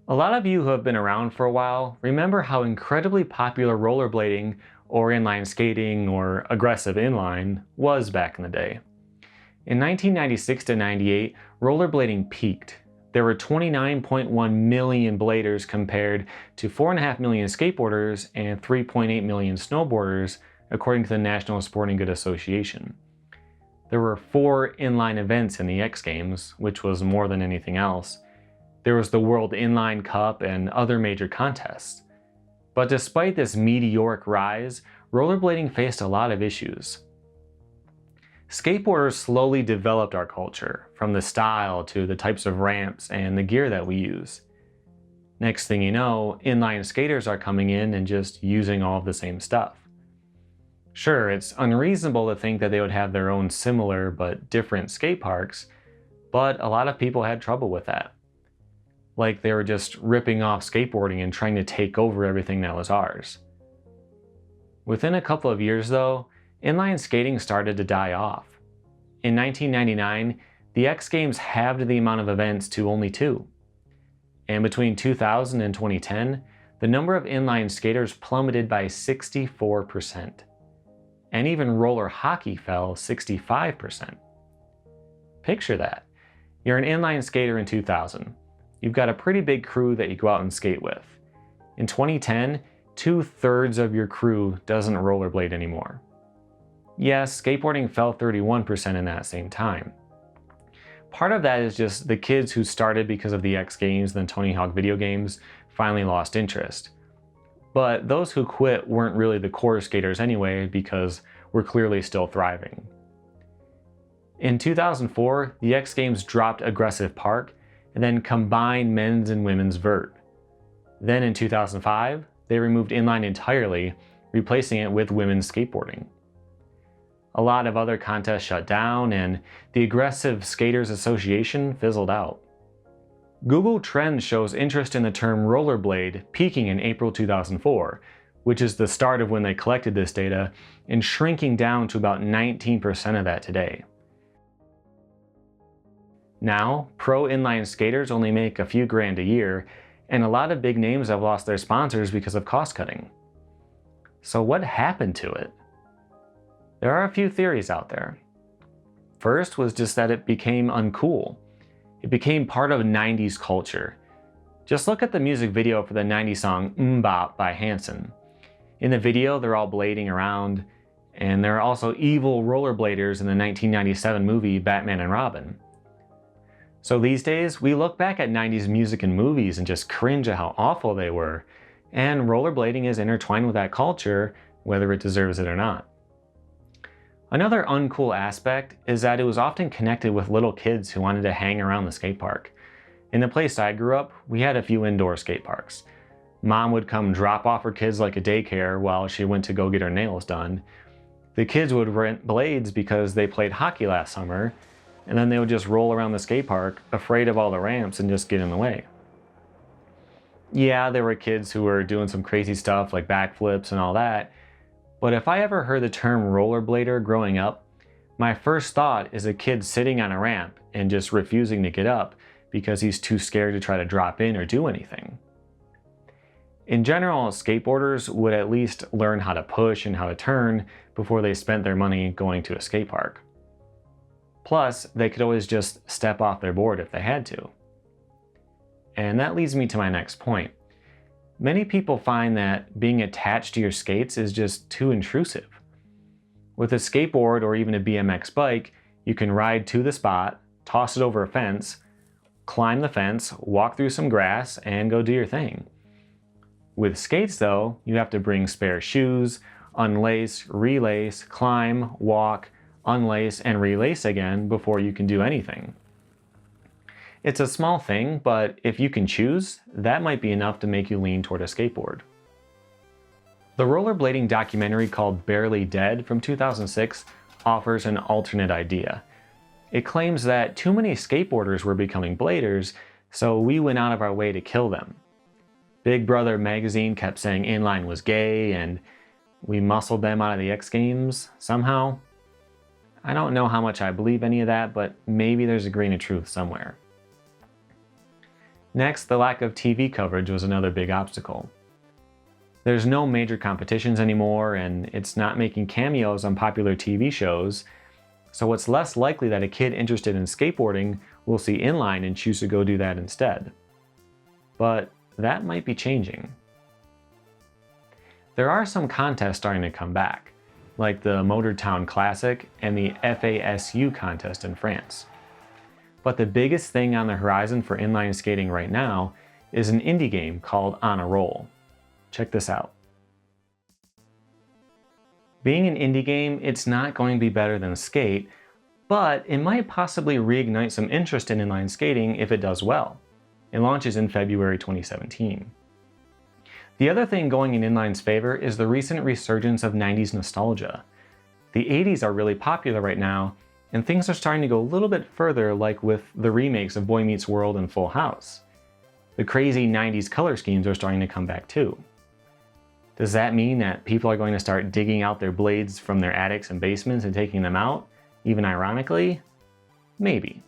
A lot of you who have been around for a while remember how incredibly popular rollerblading or inline skating or aggressive inline was back in the day. In 1996 to 98, rollerblading peaked. There were 29.1 million bladers compared to 4.5 million skateboarders and 3.8 million snowboarders, according to the National Sporting Goods Association. There were 4 inline events in the X Games, which was more than anything else. There was the World Inline Cup and other major contests. But despite this meteoric rise, rollerblading faced a lot of issues. Skateboarders slowly developed our culture, from the style to the types of ramps and the gear that we use. Next thing you know, inline skaters are coming in and just using all of the same stuff. Sure, it's unreasonable to think that they would have their own similar but different skate parks, but a lot of people had trouble with that. Like they were just ripping off skateboarding and trying to take over everything that was ours. Within a couple of years though, inline skating started to die off. In 1999, the X Games halved the amount of events to only 2. And between 2000 and 2010, the number of inline skaters plummeted by 64%. And even roller hockey fell 65%. Picture that. You're an inline skater in 2000. You've got a pretty big crew that you go out and skate with. In 2010, 2/3 of your crew doesn't rollerblade anymore. Yes, skateboarding fell 31% in that same time. Part of that is just the kids who started because of the X Games and the Tony Hawk video games finally lost interest. But those who quit weren't really the core skaters anyway because we're clearly still thriving. In 2004, the X Games dropped Aggressive Park and then combined men's and women's vert. Then in 2005, they removed inline entirely, replacing it with women's skateboarding. A lot of other contests shut down, and the Aggressive Skaters Association fizzled out. Google Trends shows interest in the term rollerblade peaking in April 2004, which is the start of when they collected this data, and shrinking down to about 19% of that today. Now, pro inline skaters only make a few grand a year, and a lot of big names have lost their sponsors because of cost cutting. So what happened to it? There are a few theories out there. First was just that it became uncool. It became part of 90s culture. Just look at the music video for the 90s song MMMBop by Hanson. In the video, they're all blading around, and there are also evil rollerbladers in the 1997 movie Batman and Robin. So these days, we look back at 90s music and movies and just cringe at how awful they were, and rollerblading is intertwined with that culture, whether it deserves it or not. Another uncool aspect is that it was often connected with little kids who wanted to hang around the skate park. In the place I grew up, we had a few indoor skate parks. Mom would come drop off her kids like a daycare while she went to go get her nails done. The kids would rent blades because they played hockey last summer, and then they would just roll around the skate park, afraid of all the ramps, and just get in the way. Yeah, there were kids who were doing some crazy stuff like backflips and all that, but if I ever heard the term rollerblader growing up, my first thought is a kid sitting on a ramp and just refusing to get up because he's too scared to try to drop in or do anything. In general, skateboarders would at least learn how to push and how to turn before they spent their money going to a skate park. Plus, they could always just step off their board if they had to. And that leads me to my next point. Many people find that being attached to your skates is just too intrusive. With a skateboard or even a BMX bike, you can ride to the spot, toss it over a fence, climb the fence, walk through some grass, and go do your thing. With skates though, you have to bring spare shoes, unlace, relace, climb, walk, unlace, and relace again before you can do anything. It's a small thing, but if you can choose, that might be enough to make you lean toward a skateboard. The rollerblading documentary called Barely Dead from 2006 offers an alternate idea. It claims that too many skateboarders were becoming bladers, so we went out of our way to kill them. Big Brother magazine kept saying inline was gay, and we muscled them out of the X Games somehow. I don't know how much I believe any of that, but maybe there's a grain of truth somewhere. Next, the lack of TV coverage was another big obstacle. There's no major competitions anymore, and it's not making cameos on popular TV shows, so it's less likely that a kid interested in skateboarding will see inline and choose to go do that instead. But that might be changing. There are some contests starting to come back, like the Motortown Classic and the FASU contest in France. But the biggest thing on the horizon for inline skating right now is an indie game called On a Roll. Check this out. Being an indie game, it's not going to be better than Skate, but it might possibly reignite some interest in inline skating if it does well. It launches in February 2017. The other thing going in inline's favor is the recent resurgence of 90s nostalgia. The 80s are really popular right now, and things are starting to go a little bit further, like with the remakes of Boy Meets World and Full House. The crazy 90s color schemes are starting to come back too. Does that mean that people are going to start digging out their blades from their attics and basements and taking them out, even ironically? Maybe.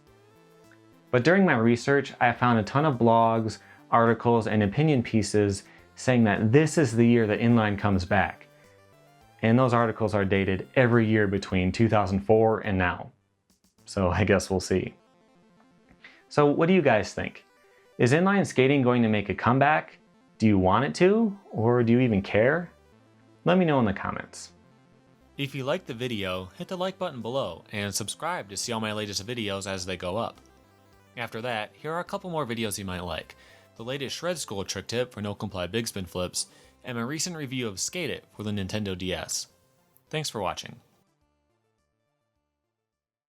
But during my research, I found a ton of blogs, articles, and opinion pieces saying that this is the year that inline comes back. And those articles are dated every year between 2004 and now. So I guess we'll see. So what do you guys think? Is inline skating going to make a comeback? Do you want it to, or do you even care? Let me know in the comments. If you liked the video, hit the like button below and subscribe to see all my latest videos as they go up. After that, here are a couple more videos you might like. The latest Shred School trick tip for no comply big spin flips, and my recent review of Skate It for the Nintendo DS. Thanks for watching.